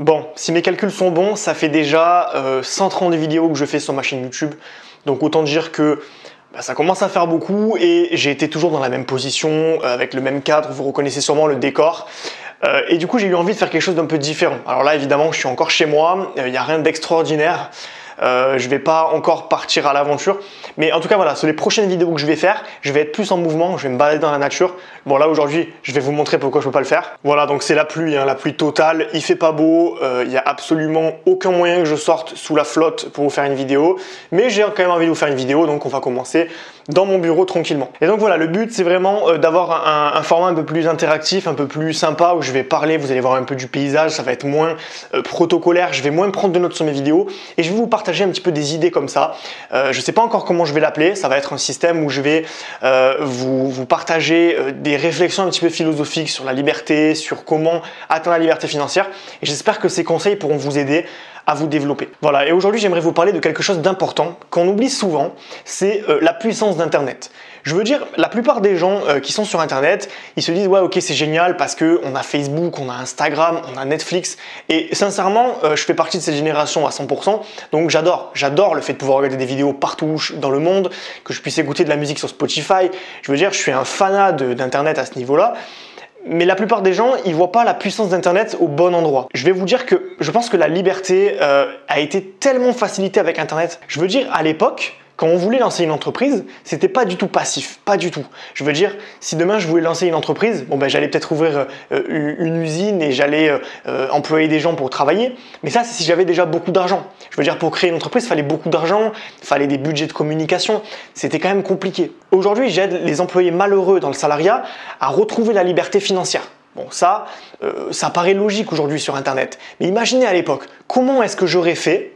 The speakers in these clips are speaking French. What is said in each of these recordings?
Bon, si mes calculs sont bons, ça fait déjà 130 vidéos que je fais sur ma chaîne YouTube. Donc autant dire que ça commence à faire beaucoup et j'ai été toujours dans la même position, avec le même cadre, vous reconnaissez sûrement le décor. Et du coup, j'ai eu envie de faire quelque chose d'un peu différent. Alors là, évidemment, je suis encore chez moi, il n'y a rien d'extraordinaire. Je vais pas encore partir à l'aventure, mais en tout cas voilà, sur les prochaines vidéos que je vais faire, je vais être plus en mouvement, je vais me balader dans la nature. Bon là aujourd'hui, je vais vous montrer pourquoi je peux pas le faire. Voilà, donc c'est la pluie, la pluie totale, il fait pas beau, il y a absolument aucun moyen que je sorte sous la flotte pour vous faire une vidéo, mais j'ai quand même envie de vous faire une vidéo, donc on va commencer dans mon bureau tranquillement. Et donc voilà, le but c'est vraiment d'avoir un format un peu plus interactif, un peu plus sympa, où je vais parler, vous allez voir un peu du paysage, ça va être moins protocolaire, je vais moins prendre de notes sur mes vidéos, et je vais vous partager un petit peu des idées comme ça. Je sais pas encore comment je vais l'appeler, ça va être un système où je vais vous partager des réflexions un petit peu philosophiques sur la liberté, sur comment atteindre la liberté financière, et j'espère que ces conseils pourront vous aider à vous développer. Voilà, et aujourd'hui j'aimerais vous parler de quelque chose d'important qu'on oublie souvent, c'est la puissance d'Internet. Je veux dire, la plupart des gens qui sont sur Internet, ils se disent ouais ok c'est génial parce que on a Facebook, on a Instagram, on a Netflix, et sincèrement je fais partie de cette génération à 100%, donc j'adore le fait de pouvoir regarder des vidéos partout dans le monde, que je puisse écouter de la musique sur Spotify. Je veux dire, je suis un fanat d'Internet à ce niveau-là. Mais la plupart des gens, ils voient pas la puissance d'Internet au bon endroit. Je vais vous dire que je pense que la liberté a été tellement facilitée avec Internet. Je veux dire, à l'époque, quand on voulait lancer une entreprise, c'était pas du tout passif, pas du tout. Je veux dire, si demain je voulais lancer une entreprise, bon ben j'allais peut-être ouvrir une usine et j'allais employer des gens pour travailler. Mais ça, c'est si j'avais déjà beaucoup d'argent. Je veux dire, pour créer une entreprise, il fallait beaucoup d'argent, il fallait des budgets de communication. C'était quand même compliqué. Aujourd'hui, j'aide les employés malheureux dans le salariat à retrouver la liberté financière. Bon, ça paraît logique aujourd'hui sur Internet. Mais imaginez à l'époque, comment est-ce que j'aurais fait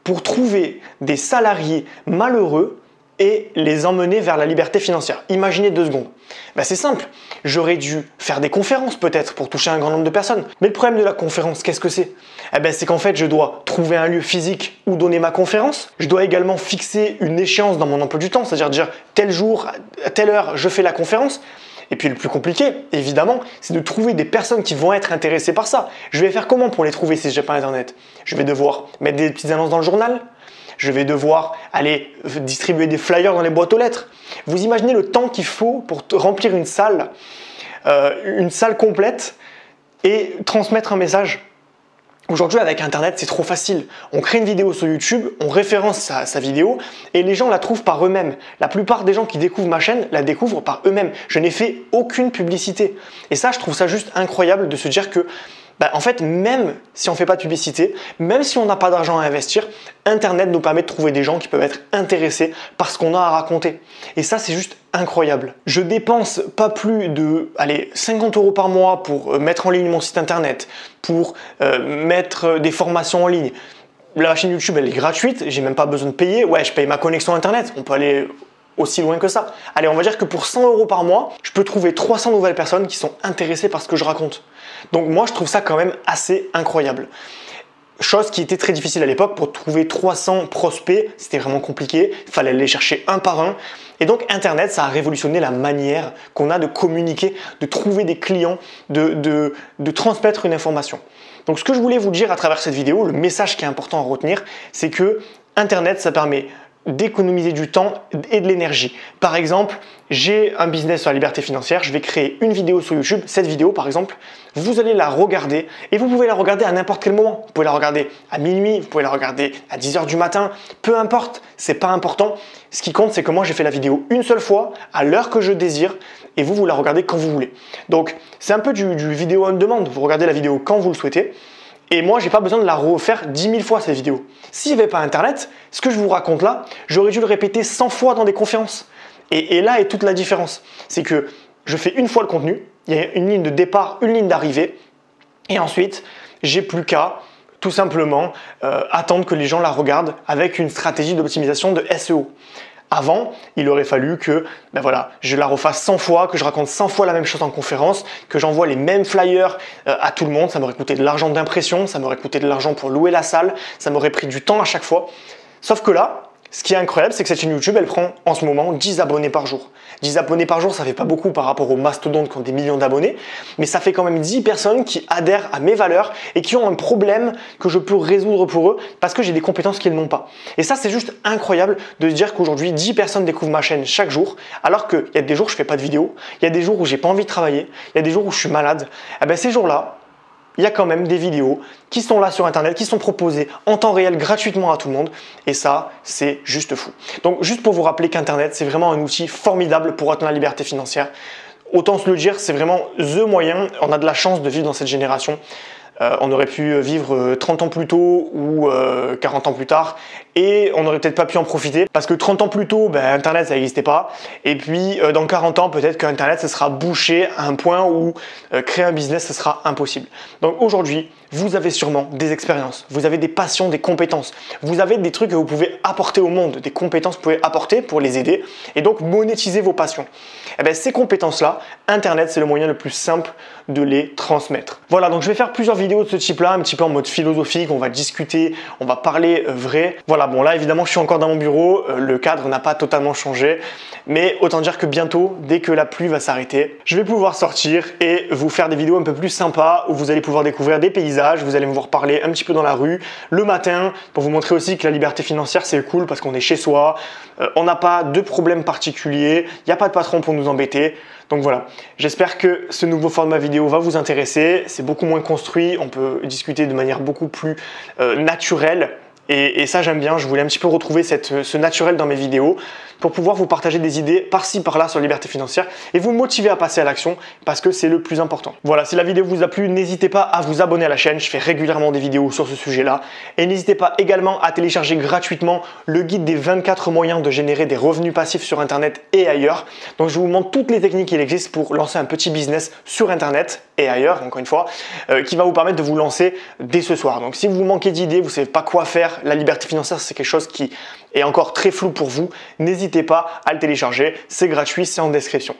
pour trouver des salariés malheureux et les emmener vers la liberté financière? Imaginez 2 secondes. C'est simple, j'aurais dû faire des conférences peut-être pour toucher un grand nombre de personnes. Mais le problème de la conférence, qu'est-ce que c'est? C'est qu'en fait, je dois trouver un lieu physique où donner ma conférence. Je dois également fixer une échéance dans mon emploi du temps, c'est-à-dire dire tel jour, à telle heure, je fais la conférence. Et puis le plus compliqué, évidemment, c'est de trouver des personnes qui vont être intéressées par ça. Je vais faire comment pour les trouver si je n'ai pas Internet? Je vais devoir mettre des petites annonces dans le journal. Je vais devoir aller distribuer des flyers dans les boîtes aux lettres. Vous imaginez le temps qu'il faut pour remplir une salle complète et transmettre un message? Aujourd'hui, avec Internet, c'est trop facile. On crée une vidéo sur YouTube, on référence sa vidéo et les gens la trouvent par eux-mêmes. La plupart des gens qui découvrent ma chaîne la découvrent par eux-mêmes. Je n'ai fait aucune publicité. Et ça, je trouve ça juste incroyable de se dire que en fait, même si on ne fait pas de publicité, même si on n'a pas d'argent à investir, Internet nous permet de trouver des gens qui peuvent être intéressés par ce qu'on a à raconter. Et ça, c'est juste incroyable. Je dépense pas plus de 50 € par mois pour mettre en ligne mon site Internet, pour mettre des formations en ligne. La chaîne YouTube, elle est gratuite, j'ai même pas besoin de payer. Ouais, je paye ma connexion Internet, on peut aller aussi loin que ça. Allez, on va dire que pour 100 € par mois, je peux trouver 300 nouvelles personnes qui sont intéressées par ce que je raconte. Donc moi, je trouve ça quand même assez incroyable. Chose qui était très difficile à l'époque, pour trouver 300 prospects, c'était vraiment compliqué, il fallait les chercher un par un. Et donc Internet, ça a révolutionné la manière qu'on a de communiquer, de trouver des clients, de transmettre une information. Donc ce que je voulais vous dire à travers cette vidéo, le message qui est important à retenir, c'est que Internet, ça permet d'économiser du temps et de l'énergie. Par exemple, j'ai un business sur la liberté financière, je vais créer une vidéo sur YouTube, cette vidéo par exemple, vous allez la regarder et vous pouvez la regarder à n'importe quel moment. Vous pouvez la regarder à minuit, vous pouvez la regarder à 10 h du matin, peu importe, c'est pas important. Ce qui compte, c'est que moi j'ai fait la vidéo une seule fois, à l'heure que je désire, et vous la regardez quand vous voulez. Donc c'est un peu du vidéo on demand, vous regardez la vidéo quand vous le souhaitez. Et moi, j'ai pas besoin de la refaire 10 000 fois cette vidéo. S'il n'y avait pas Internet, ce que je vous raconte là, j'aurais dû le répéter 100 fois dans des conférences. Et là est toute la différence. C'est que je fais une fois le contenu, il y a une ligne de départ, une ligne d'arrivée, et ensuite, j'ai plus qu'à tout simplement attendre que les gens la regardent avec une stratégie d'optimisation de SEO. Avant, il aurait fallu que je la refasse 100 fois, que je raconte 100 fois la même chose en conférence, que j'envoie les mêmes flyers à tout le monde. Ça m'aurait coûté de l'argent d'impression, ça m'aurait coûté de l'argent pour louer la salle, ça m'aurait pris du temps à chaque fois. Sauf que là, ce qui est incroyable, c'est que cette chaîne YouTube, elle prend en ce moment 10 abonnés par jour. 10 abonnés par jour, ça fait pas beaucoup par rapport aux mastodontes qui ont des millions d'abonnés, mais ça fait quand même 10 personnes qui adhèrent à mes valeurs et qui ont un problème que je peux résoudre pour eux parce que j'ai des compétences qu'ils n'ont pas. Et ça, c'est juste incroyable de se dire qu'aujourd'hui, 10 personnes découvrent ma chaîne chaque jour, alors qu'il y a des jours où je fais pas de vidéo, il y a des jours où j'ai pas envie de travailler, il y a des jours où je suis malade. Et bien ces jours-là, il y a quand même des vidéos qui sont là sur internet, qui sont proposées en temps réel gratuitement à tout le monde et ça, c'est juste fou. Donc juste pour vous rappeler qu'Internet, c'est vraiment un outil formidable pour atteindre la liberté financière. Autant se le dire, c'est vraiment the moyen. On a de la chance de vivre dans cette génération. On aurait pu vivre 30 ans plus tôt ou 40 ans plus tard et on n'aurait peut-être pas pu en profiter parce que 30 ans plus tôt, Internet ça n'existait pas et puis dans 40 ans peut-être qu'Internet ça sera bouché à un point où créer un business ce sera impossible. Donc aujourd'hui, vous avez sûrement des expériences, vous avez des passions, des compétences, vous avez des trucs que vous pouvez apporter au monde, des compétences que vous pouvez apporter pour les aider et donc monétiser vos passions. Et bien ces compétences-là, Internet c'est le moyen le plus simple de les transmettre. Voilà, donc je vais faire plusieurs vidéos de ce type-là, un petit peu en mode philosophique, on va discuter, on va parler vrai. Voilà, bon là évidemment je suis encore dans mon bureau, le cadre n'a pas totalement changé, mais autant dire que bientôt, dès que la pluie va s'arrêter, je vais pouvoir sortir et vous faire des vidéos un peu plus sympas où vous allez pouvoir découvrir des paysages, vous allez me voir parler un petit peu dans la rue, le matin, pour vous montrer aussi que la liberté financière c'est cool parce qu'on est chez soi, on n'a pas de problème particulier, il n'y a pas de patron pour nous embêter. Donc voilà, j'espère que ce nouveau format vidéo va vous intéresser, c'est beaucoup moins construit, on peut discuter de manière beaucoup plus naturelle et ça j'aime bien, je voulais un petit peu retrouver ce naturel dans mes vidéos pour pouvoir vous partager des idées par-ci par-là sur la liberté financière et vous motiver à passer à l'action parce que c'est le plus important. Voilà, si la vidéo vous a plu, n'hésitez pas à vous abonner à la chaîne, je fais régulièrement des vidéos sur ce sujet-là et n'hésitez pas également à télécharger gratuitement le guide des 24 moyens de générer des revenus passifs sur internet et ailleurs. Donc je vous montre toutes les techniques qui existent pour lancer un petit business sur internet et ailleurs, encore une fois, qui va vous permettre de vous lancer dès ce soir. Donc si vous manquez d'idées, vous ne savez pas quoi faire, la liberté financière c'est quelque chose qui est encore très flou pour vous, n'hésitez pas à le télécharger, c'est gratuit, c'est en description.